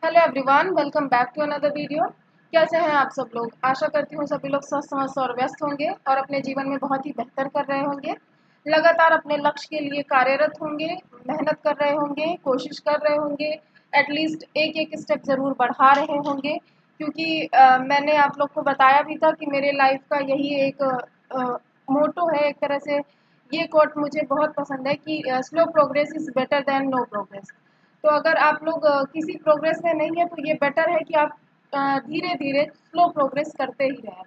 Hello everyone, welcome back to another video. कैसे हैं आप सब लोग? आशा करती हूँ सभी लोग स्वस्थ मस्त और व्यस्त होंगे और अपने जीवन में बहुत ही बेहतर कर रहे होंगे। लगातार अपने लक्ष्य के लिए कार्यरत होंगे, मेहनत कर रहे होंगे, कोशिश कर रहे होंगे, एटलीस्ट एक एक स्टेप ज़रूर बढ़ा रहे होंगे। क्योंकि मैंने आप लोग को बताया भी था कि मेरे लाइफ का यही एक मोटो है एक तरह से। ये कोट मुझे बहुत पसंद है कि slow progress is better than no progress. तो अगर आप लोग किसी प्रोग्रेस में नहीं है तो ये बेटर है कि आप धीरे धीरे स्लो प्रोग्रेस करते ही रहें।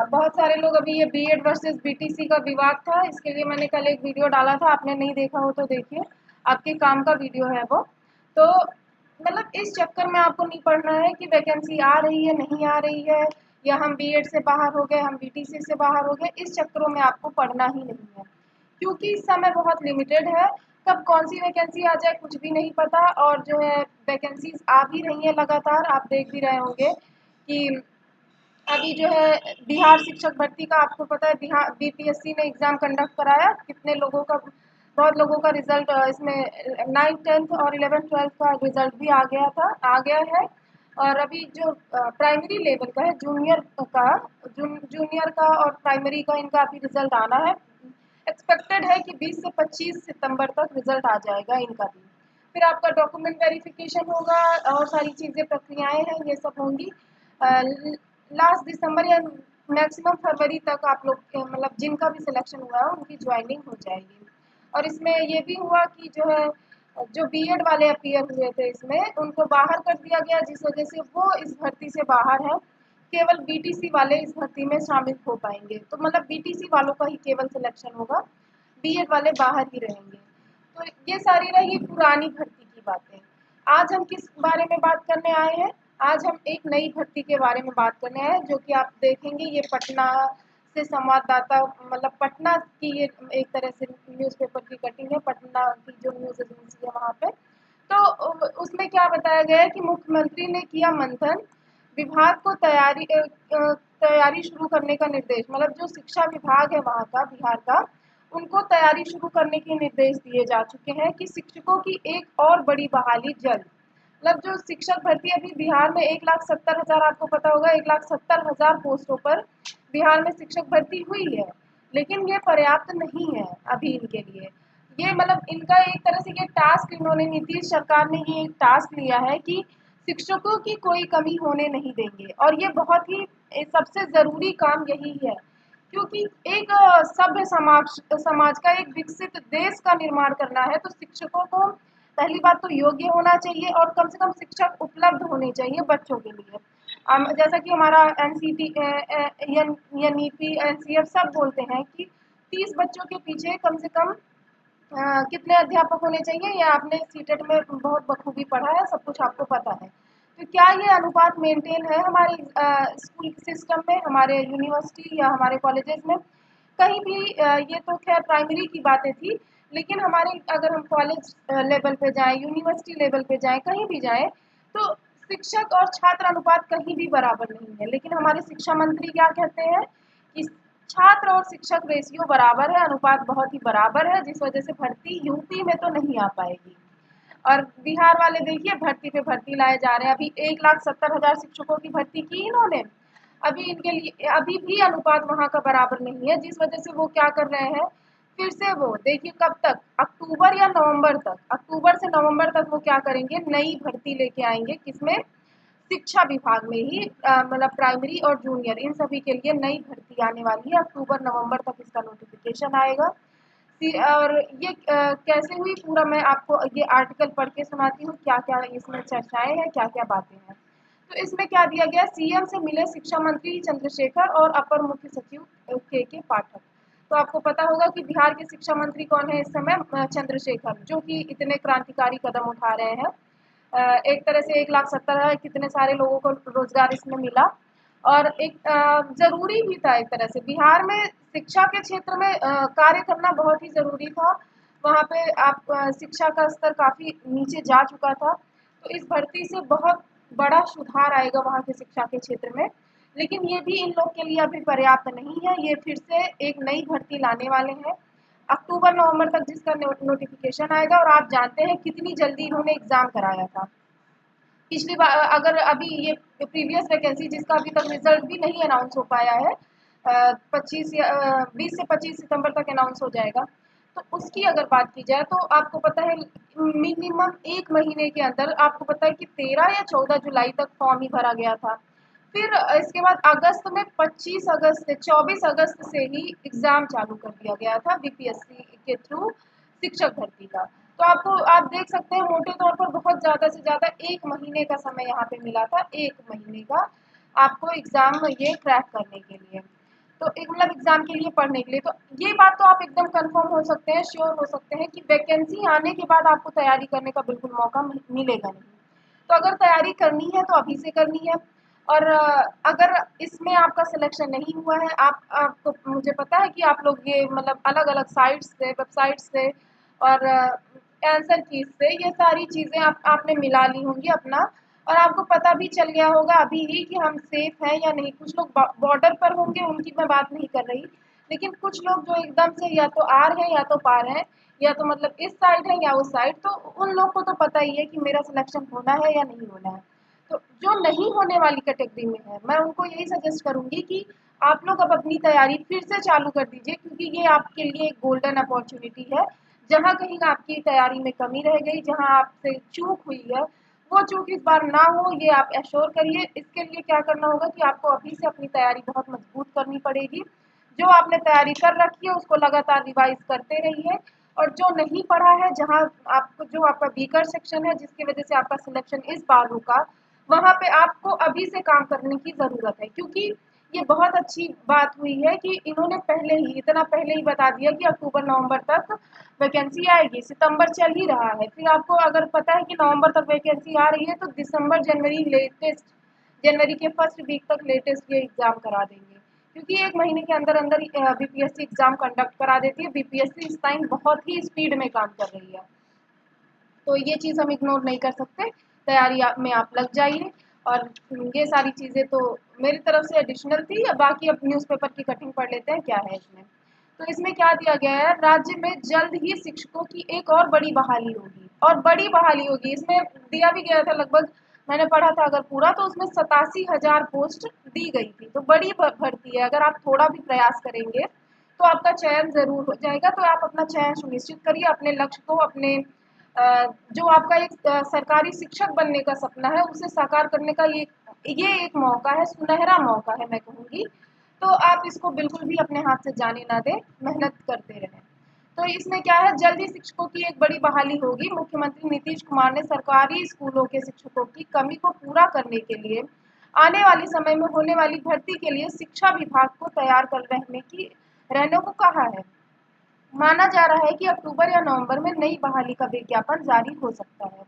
बहुत सारे लोग अभी ये बीएड वर्सेस बीटीसी का विवाद था, इसके लिए मैंने कल एक वीडियो डाला था, आपने नहीं देखा हो तो देखिए, आपके काम का वीडियो है वो। तो मतलब इस चक्कर में आपको नहीं पढ़ना है कि वैकेंसी आ रही है नहीं आ रही है, या हम बीएड से बाहर हो गए, हम बीटीसी से बाहर हो गए, इस चक्करों में आपको पढ़ना ही नहीं है। क्योंकि समय बहुत लिमिटेड है, कब कौन सी वैकेंसी आ जाए कुछ भी नहीं पता। और जो है वैकेंसीज आ भी रही हैं लगातार, आप देख भी रहे होंगे कि अभी जो है बिहार शिक्षक भर्ती का आपको पता है, बिहार बीपीएससी ने एग्ज़ाम कंडक्ट कराया, कितने लोगों का, बहुत लोगों का रिजल्ट इसमें 9th 10th और 11th 12th का रिजल्ट भी आ गया है। और अभी जो प्राइमरी लेवल का है, जूनियर का और प्राइमरी का, इनका अभी रिजल्ट आना है। एक्सपेक्टेड है कि 20 से 25 सितंबर तक रिजल्ट आ जाएगा इनका भी। फिर आपका डॉक्यूमेंट वेरिफिकेशन होगा और सारी चीज़ें प्रक्रियाएं हैं, ये सब होंगी। लास्ट दिसंबर या मैक्सिमम फरवरी तक आप लोग के मतलब जिनका भी सिलेक्शन हुआ है उनकी ज्वाइनिंग हो जाएगी। और इसमें ये भी हुआ कि जो है जो बीएड वाले अपीयर हुए थे इसमें उनको बाहर कर दिया गया, जिस वजह से वो इस भर्ती से बाहर है। केवल बीटीसी वाले इस भर्ती में शामिल हो पाएंगे, तो मतलब बीटीसी वालों का ही केवल सिलेक्शन होगा, बीएड वाले बाहर ही रहेंगे। तो ये सारी रही पुरानी भर्ती की बातें। आज हम किस बारे में बात करने आए हैं? आज हम एक नई भर्ती के बारे में बात करने आए हैं, जो कि आप देखेंगे ये पटना से संवाददाता, मतलब पटना की ये एक तरह से न्यूज़पेपर की कटिंग है, पटना की जो न्यूज़ एजेंसी है वहाँ पे। तो उसमें क्या बताया गया है कि मुख्यमंत्री ने किया मंथन, विभाग को तैयारी शुरू करने का निर्देश। मतलब जो शिक्षा विभाग है वहाँ का, बिहार का, उनको तैयारी शुरू करने के निर्देश दिए जा चुके हैं कि शिक्षकों की एक और बड़ी बहाली जल्द। मतलब जो शिक्षक भर्ती अभी बिहार में 1,70,000, आपको पता होगा 1,70,000 पोस्टों पर बिहार में शिक्षक भर्ती हुई है, लेकिन ये पर्याप्त नहीं है अभी इनके लिए। ये मतलब इनका एक तरह से ये टास्क, इन्होंने नीतीश सरकार ने ये एक टास्क लिया है कि शिक्षकों की कोई कमी होने नहीं देंगे। और ये बहुत ही सबसे ज़रूरी काम यही है, क्योंकि एक सभ्य समाज का, एक विकसित देश का निर्माण करना है तो शिक्षकों को पहली बात तो योग्य होना चाहिए और कम से कम शिक्षक उपलब्ध होने चाहिए बच्चों के लिए। जैसा कि हमारा एनसीटी, एनईपी, एनसीएफ सब बोलते हैं कि 30 बच्चों के पीछे कम से कम कितने अध्यापक होने चाहिए, ये आपने सीटेट में बहुत बखूबी पढ़ा है, सब कुछ आपको पता है। तो क्या ये अनुपात मेंटेन है हमारे स्कूल सिस्टम में, हमारे यूनिवर्सिटी या हमारे कॉलेजेस में? कहीं भी ये तो खैर प्राइमरी की बातें थी, लेकिन हमारे अगर हम कॉलेज लेवल पे जाएं, यूनिवर्सिटी लेवल पे जाएं, कहीं भी जाएं, तो शिक्षक और छात्र अनुपात कहीं भी बराबर नहीं है। लेकिन हमारे शिक्षा मंत्री क्या कहते हैं कि छात्र और शिक्षक रेशियो बराबर है, अनुपात बहुत ही बराबर है, जिस वजह से भर्ती यूपी में तो नहीं आ पाएगी। और बिहार वाले देखिए भर्ती पे भर्ती लाए जा रहे हैं। अभी 1,70,000 शिक्षकों की भर्ती की इन्होंने, अभी इनके लिए अभी भी अनुपात वहाँ का बराबर नहीं है, जिस वजह से वो क्या कर रहे हैं, फिर से वो देखिए कब तक, अक्टूबर या नवंबर तक, अक्टूबर से नवंबर तक वो क्या करेंगे, नई भर्ती लेके आएंगे, किसमें? शिक्षा विभाग में ही मतलब प्राइमरी और जूनियर इन सभी के लिए नई भर्ती आने वाली है। अक्टूबर नवंबर तक इसका नोटिफिकेशन आएगा। और ये कैसे हुई पूरा मैं आपको ये आर्टिकल पढ़ के सुनाती हूँ, क्या क्या इसमें चर्चाएं हैं, क्या क्या बातें हैं। तो इसमें क्या दिया गया, सीएम से मिले शिक्षा मंत्री चंद्रशेखर और अपर मुख्य सचिव के पाठक। तो आपको पता होगा कि बिहार के शिक्षा मंत्री कौन है इस समय, चंद्रशेखर, जो कि इतने क्रांतिकारी कदम उठा रहे हैं। एक तरह से 1,70,000 कितने सारे लोगों को रोजगार इसमें मिला। और एक ज़रूरी भी था एक तरह से, बिहार में शिक्षा के क्षेत्र में कार्य करना बहुत ही ज़रूरी था। वहाँ पे आप शिक्षा का स्तर काफ़ी नीचे जा चुका था, तो इस भर्ती से बहुत बड़ा सुधार आएगा वहाँ के शिक्षा के क्षेत्र में। लेकिन ये भी इन लोग के लिए अभी पर्याप्त नहीं है, ये फिर से एक नई भर्ती लाने वाले हैं अक्टूबर नवंबर तक, जिसका नोटिफिकेशन आएगा। और आप जानते हैं कितनी जल्दी इन्होंने एग्ज़ाम कराया था। पिछली बार अगर अभी ये प्रीवियस वैकेंसी जिसका अभी तक रिजल्ट भी नहीं अनाउंस हो पाया है, 20 से 25 सितंबर तक अनाउंस हो जाएगा, तो उसकी अगर बात की जाए तो आपको पता है मिनिमम 1 महीने के अंदर आपको पता है कि 13 या 14 जुलाई तक फॉर्म ही भरा गया था। फिर इसके बाद अगस्त में 25 अगस्त से 24 अगस्त से ही एग्जाम चालू कर दिया गया था बीपीएससी के थ्रू शिक्षक भर्ती का। तो आपको आप देख सकते हैं मोटे तौर पर बहुत ज़्यादा से ज़्यादा 1 महीने का समय यहाँ पे मिला था, 1 महीने का आपको एग्ज़ाम ये क्रैक करने के लिए। तो एक मतलब एग्ज़ाम के लिए पढ़ने के लिए, तो ये बात तो आप एकदम कंफर्म हो सकते हैं, श्योर हो सकते हैं कि वैकेंसी आने के बाद आपको तैयारी करने का बिल्कुल मौका मिलेगा नहीं। तो अगर तैयारी करनी है तो अभी से करनी है। और अगर इसमें आपका सिलेक्शन नहीं हुआ है, आपको मुझे पता है कि आप लोग ये मतलब अलग-अलग साइट्स से, वेबसाइट से और आंसर कीज से ये सारी चीज़ें आपने मिला ली होंगी अपना, और आपको पता भी चल गया होगा अभी ही कि हम सेफ हैं या नहीं। कुछ लोग बॉर्डर पर होंगे, उनकी मैं बात नहीं कर रही, लेकिन कुछ लोग जो एकदम से या तो आर हैं या तो पार हैं, या तो मतलब इस साइड है या उस साइड, तो उन लोग को तो पता ही है कि मेरा सिलेक्शन होना है या नहीं होना है। तो जो नहीं होने वाली कैटेगरी में है, मैं उनको यही सजेस्ट करूंगी कि आप लोग अब अपनी तैयारी फिर से चालू कर दीजिए, क्योंकि ये आपके लिए एक गोल्डन अपॉर्चुनिटी है। जहाँ कहीं आपकी तैयारी में कमी रह गई, जहाँ आपसे चूक हुई है, वो चूक इस बार ना हो, ये आप एश्योर करिए। इसके लिए क्या करना होगा कि आपको अभी से अपनी तैयारी बहुत मजबूत करनी पड़ेगी। जो आपने तैयारी कर रखी है उसको लगातार रिवाइज करते रहिए, और जो नहीं पढ़ा है, जहाँ आपको जो आपका वीकर सेक्शन है जिसकी वजह से आपका सिलेक्शन इस बार रुका, वहाँ पे आपको अभी से काम करने की ज़रूरत है। क्योंकि ये बहुत अच्छी बात हुई है कि इन्होंने पहले ही इतना पहले ही बता दिया कि अक्टूबर नवंबर तक वैकेंसी आएगी। सितंबर चल ही रहा है, फिर आपको अगर पता है कि नवंबर तक वैकेंसी आ रही है तो दिसंबर जनवरी लेटेस्ट, जनवरी के फर्स्ट वीक तक लेटेस्ट ये एग्ज़ाम करा देंगे, क्योंकि 1 महीने के अंदर अंदर बीपीएससी एग्ज़ाम कंडक्ट करा देती है। बीपीएससी इस टाइम बहुत ही स्पीड में काम कर रही है, तो ये चीज़ हम इग्नोर नहीं कर सकते। तैयारी में आप लग जाइए। और ये सारी चीज़ें तो मेरी तरफ से एडिशनल थी। अब बाकी अब न्यूज़पेपर की कटिंग पढ़ लेते हैं क्या है इसमें। तो इसमें क्या दिया गया है, राज्य में जल्द ही शिक्षकों की एक और बड़ी बहाली होगी, और बड़ी बहाली होगी इसमें दिया भी गया था लगभग, मैंने पढ़ा था अगर पूरा, तो उसमें 87,000 पोस्ट दी गई थी। तो बड़ी भर्ती है, अगर आप थोड़ा भी प्रयास करेंगे तो आपका चयन ज़रूर हो जाएगा। तो आप अपना चयन सुनिश्चित करिए, अपने लक्ष्य को, अपने जो आपका एक सरकारी शिक्षक बनने का सपना है उसे साकार करने का ये एक मौका है, सुनहरा मौका है मैं कहूँगी। तो आप इसको बिल्कुल भी अपने हाथ से जाने ना दें, मेहनत करते रहें। तो इसमें क्या है, जल्द ही शिक्षकों की एक बड़ी बहाली होगी। मुख्यमंत्री नीतीश कुमार ने सरकारी स्कूलों के शिक्षकों की कमी को पूरा करने के लिए आने वाले समय में होने वाली भर्ती के लिए शिक्षा विभाग को तैयार कर रहने को कहा है। माना जा रहा है कि अक्टूबर या नवंबर में नई बहाली का विज्ञापन जारी हो सकता है।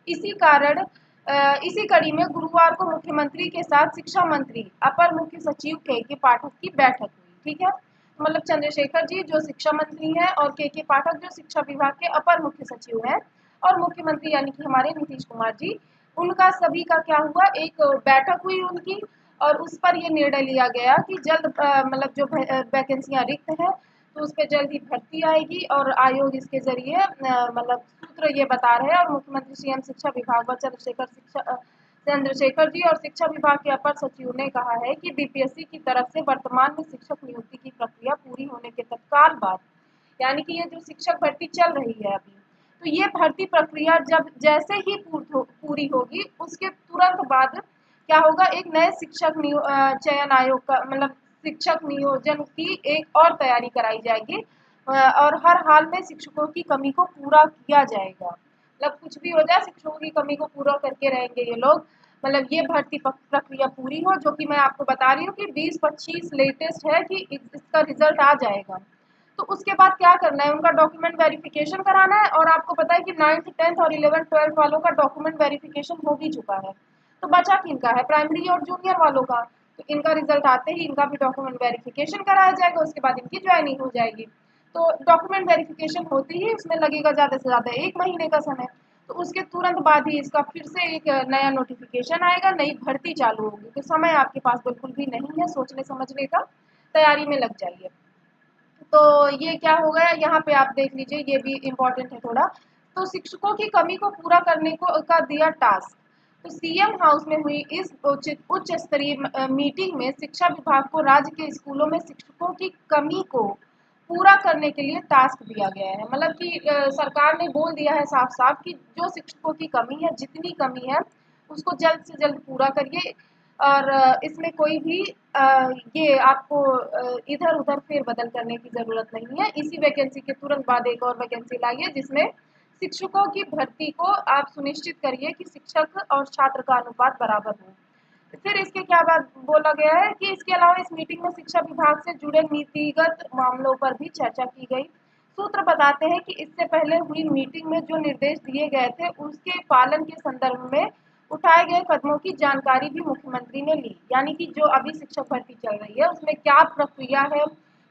इसी कारण इसी कड़ी में गुरुवार को मुख्यमंत्री के साथ शिक्षा मंत्री, अपर मुख्य सचिव के पाठक की बैठक हुई। ठीक है, मतलब चंद्रशेखर जी जो शिक्षा मंत्री हैं और के पाठक जो शिक्षा विभाग के अपर मुख्य सचिव हैं, और मुख्यमंत्री यानी कि हमारे नीतीश कुमार जी, उनका सभी का क्या हुआ, एक बैठक हुई उनकी। और उस पर ये निर्णय लिया गया कि जल्द मतलब जो वैकेंसियां रिक्त हैं तो उस पे जल्द ही भर्ती आएगी, और आयोग इसके ज़रिए मतलब सूत्र ये बता रहे हैं। और मुख्यमंत्री सीएम शिक्षा विभाग व चंद्रशेखर जी और शिक्षा विभाग के अपर सचिव ने कहा है कि बीपीएससी की तरफ से वर्तमान में शिक्षक नियुक्ति की प्रक्रिया पूरी होने के तत्काल बाद, यानी कि ये जो शिक्षक भर्ती चल रही है अभी, तो ये भर्ती प्रक्रिया जब जैसे ही पूरी होगी उसके तुरंत बाद क्या होगा, एक नए चयन आयोग का मतलब शिक्षक नियोजन की एक और तैयारी कराई जाएगी। और हर हाल में शिक्षकों की कमी को पूरा किया जाएगा। मतलब कुछ भी हो जाए, शिक्षकों की कमी को पूरा करके रहेंगे ये लोग। मतलब ये भर्ती प्रक्रिया पूरी हो, जो कि मैं आपको बता रही हूँ कि 20-25 लेटेस्ट है कि इसका रिजल्ट आ जाएगा। तो उसके बाद क्या करना है, उनका डॉक्यूमेंट वेरिफिकेशन कराना है। और आपको पता है कि 9th 10th और 11th 12th वालों का डॉक्यूमेंट वेरिफिकेशन हो भी चुका है। तो बचा किनका है, प्राइमरी और जूनियर वालों का। तो इनका रिजल्ट आते ही इनका भी डॉक्यूमेंट वेरिफिकेशन कराया जाएगा, उसके बाद इनकी ज्वाइनिंग हो जाएगी। तो डॉक्यूमेंट वेरिफिकेशन होती ही उसमें लगेगा ज़्यादा से ज़्यादा 1 महीने का समय। तो उसके तुरंत बाद ही इसका फिर से एक नया नोटिफिकेशन आएगा, नई भर्ती चालू होगी। तो समय आपके पास बिल्कुल भी नहीं है सोचने समझने का, तैयारी में लग जाइए। तो ये क्या हो गया, यहाँ पे आप देख लीजिए, ये भी इम्पोर्टेंट है थोड़ा। तो शिक्षकों की कमी को पूरा करने को का दिया टास्क। तो सीएम हाउस में हुई इस उच्च स्तरीय मीटिंग में शिक्षा विभाग को राज्य के स्कूलों में शिक्षकों की कमी को पूरा करने के लिए टास्क दिया गया है। मतलब कि सरकार ने बोल दिया है साफ साफ कि जो शिक्षकों की कमी है, जितनी कमी है उसको जल्द से जल्द पूरा करिए। और इसमें कोई भी ये आपको इधर उधर फेरबदल करने की ज़रूरत नहीं है। इसी वैकेंसी के तुरंत बाद एक और वैकेंसी लाइए जिसमें शिक्षकों की भर्ती को आप सुनिश्चित करिए कि शिक्षक और छात्र का अनुपात बराबर हो। फिर इसके क्या बात बोला गया है कि इसके अलावा इस मीटिंग में शिक्षा विभाग से जुड़े नीतिगत मामलों पर भी चर्चा की गई। सूत्र बताते हैं कि इससे पहले हुई मीटिंग में जो निर्देश दिए गए थे उसके पालन के संदर्भ में उठाए गए कदमों की जानकारी भी मुख्यमंत्री ने ली। यानी कि जो अभी शिक्षक भर्ती चल रही है उसमें क्या प्रक्रिया है,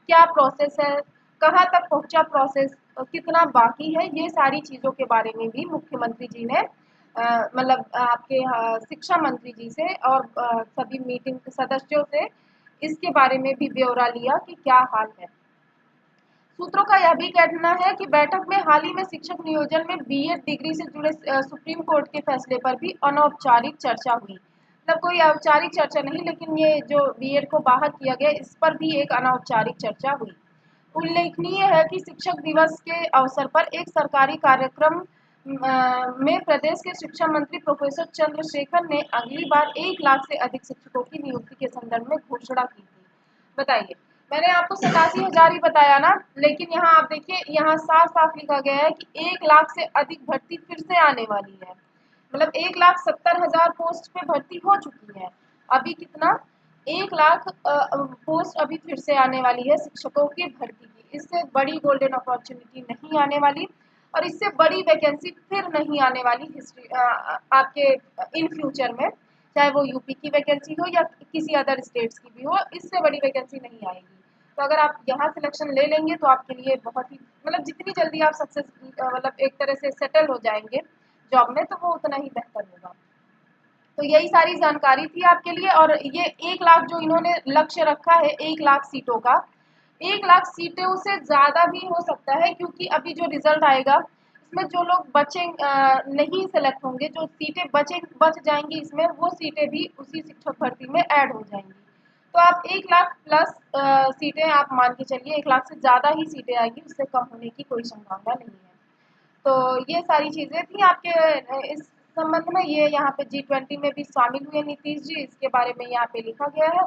क्या प्रोसेस है, कहाँ तक पहुंचा प्रोसेस, कितना बाकी है, ये सारी चीज़ों के बारे में भी मुख्यमंत्री जी ने मतलब आपके शिक्षा मंत्री जी से और सभी मीटिंग के सदस्यों से इसके बारे में भी ब्यौरा लिया कि क्या हाल है। सूत्रों का यह भी कहना है कि बैठक में हाल ही में शिक्षक नियोजन में बीएड डिग्री से जुड़े सुप्रीम कोर्ट के फैसले पर भी अनौपचारिक चर्चा हुई। मतलब कोई औपचारिक चर्चा नहीं, लेकिन ये जो बीएड को बाहर किया गया इस पर भी एक अनौपचारिक चर्चा हुई। उल्लेखनीय है कि शिक्षक दिवस के अवसर पर एक सरकारी कार्यक्रम में प्रदेश के शिक्षा मंत्री प्रोफेसर चंद्रशेखर ने अगली बार 1 लाख से अधिक शिक्षकों की नियुक्ति के संदर्भ में घोषणा की थी। बताइए, मैंने आपको 87,000 ही बताया ना, लेकिन यहाँ आप देखिए, यहाँ साफ साफ लिखा गया है कि 1 लाख से अधिक भर्ती फिर से आने वाली है। मतलब 1,70,000 पोस्ट पे भर्ती हो चुकी है। अभी कितना, 1 लाख पोस्ट अभी फिर से आने वाली है शिक्षकों की भर्ती की। इससे बड़ी गोल्डन अपॉर्चुनिटी नहीं आने वाली और इससे बड़ी वैकेंसी फिर नहीं आने वाली हिस्ट्री आपके इन फ्यूचर में, चाहे वो यूपी की वैकेंसी हो या किसी अदर स्टेट्स की भी हो, इससे बड़ी वैकेंसी नहीं आएगी। तो अगर आप यहाँ सिलेक्शन ले लेंगे तो आपके लिए बहुत ही, मतलब जितनी जल्दी आप सक्सेस मतलब एक तरह से सेटल हो जाएंगे जॉब में, तो वो उतना ही बेहतर होगा। तो यही सारी जानकारी थी आपके लिए। और ये 1 लाख जो इन्होंने लक्ष्य रखा है 1 लाख सीटों का, 1 लाख सीटों से ज़्यादा भी हो सकता है, क्योंकि अभी जो रिजल्ट आएगा इसमें जो लोग बचे नहीं सेलेक्ट होंगे, जो सीटें बच जाएंगी इसमें, वो सीटें भी उसी शिक्षक भर्ती में ऐड हो जाएंगी। तो आप 1 लाख प्लस सीटें आप मान के चलिए, 1 लाख से ज़्यादा ही सीटें आएगी, उससे कम होने की कोई संभावना नहीं है। तो ये सारी चीज़ें थी आपके इस संबंध में। ये यहाँ पे G20 में भी शामिल हुए नीतीश जी, इसके बारे में यहाँ पे लिखा गया है।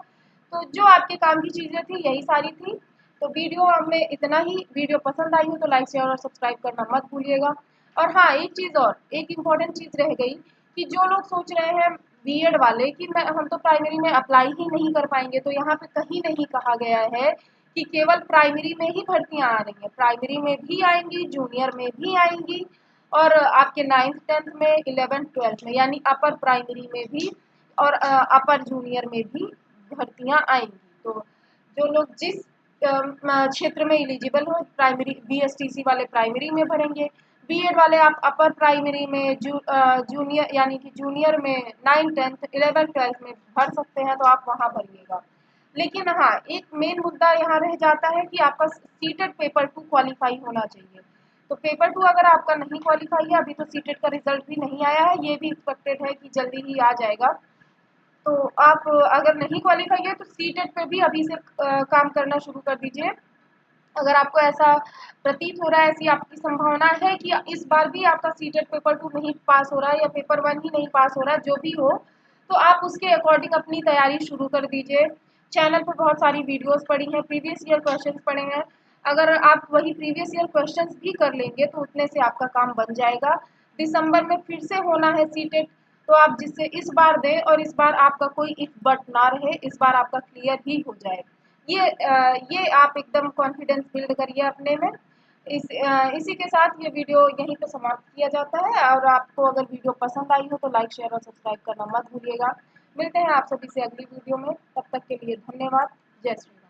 तो जो आपके काम की चीज़ें थी यही सारी थी। तो वीडियो में इतना ही। वीडियो पसंद आई हो तो लाइक शेयर और सब्सक्राइब करना मत भूलिएगा। और हाँ, एक चीज़ और, एक इम्पॉर्टेंट चीज़ रह गई कि जो लोग सोच रहे हैं बीएड वाले कि मैं हम तो प्राइमरी में अप्लाई ही नहीं कर पाएंगे, तो यहाँ पे कहीं नहीं कहा गया है कि केवल प्राइमरी में ही भर्तियां आ रही हैं। प्राइमरी में भी आएंगी, जूनियर में भी आएंगी, और आपके 9th 10th में, 11th 12th में, यानी अपर प्राइमरी में भी और अपर जूनियर में भी भर्तियां आएंगी। तो जो लोग जिस क्षेत्र में एलिजिबल हो, प्राइमरी बीएसटीसी वाले प्राइमरी में भरेंगे, बीएड वाले आप अपर प्राइमरी में, जूनियर यानी कि जूनियर में 9th 10th 11th 12th में भर सकते हैं, तो आप वहाँ भरिएगा। लेकिन हाँ, एक मेन मुद्दा यहाँ रह जाता है कि आपका सीटेट पेपर 2 क्वालिफाई होना चाहिए। तो पेपर 2 अगर आपका नहीं क्वालिफाई है, अभी तो सीटेट का रिजल्ट भी नहीं आया है, ये भी एक्सपेक्टेड है कि जल्दी ही आ जाएगा। तो आप अगर नहीं क्वालिफाई है तो सीटेट पे भी अभी से काम करना शुरू कर दीजिए। अगर आपको ऐसा प्रतीत हो रहा है, ऐसी आपकी संभावना है कि इस बार भी आपका सीटेट पेपर 2 नहीं पास हो रहा है या पेपर 1 ही नहीं पास हो रहा है, जो भी हो, तो आप उसके अकॉर्डिंग अपनी तैयारी शुरू कर दीजिए। चैनल पर बहुत सारी वीडियोस पड़ी हैं, प्रीवियस ईयर क्वेश्चंस पड़े हैं। अगर आप वही प्रीवियस ईयर क्वेश्चंस भी कर लेंगे तो उतने से आपका काम बन जाएगा। दिसंबर में फिर से होना है सीटेट, तो आप जिससे इस बार दें और इस बार आपका कोई इफ बट ना रहे, इस बार आपका क्लियर ही हो जाए। ये आप एकदम कॉन्फिडेंस बिल्ड करिए अपने में। इसी के साथ ये वीडियो यहीं पे समाप्त किया जाता है। और आपको अगर वीडियो पसंद आई हो तो लाइक शेयर और सब्सक्राइब करना मत भूलिएगा। मिलते हैं आप सभी से अगली वीडियो में, तब तक के लिए धन्यवाद। जय श्री राम।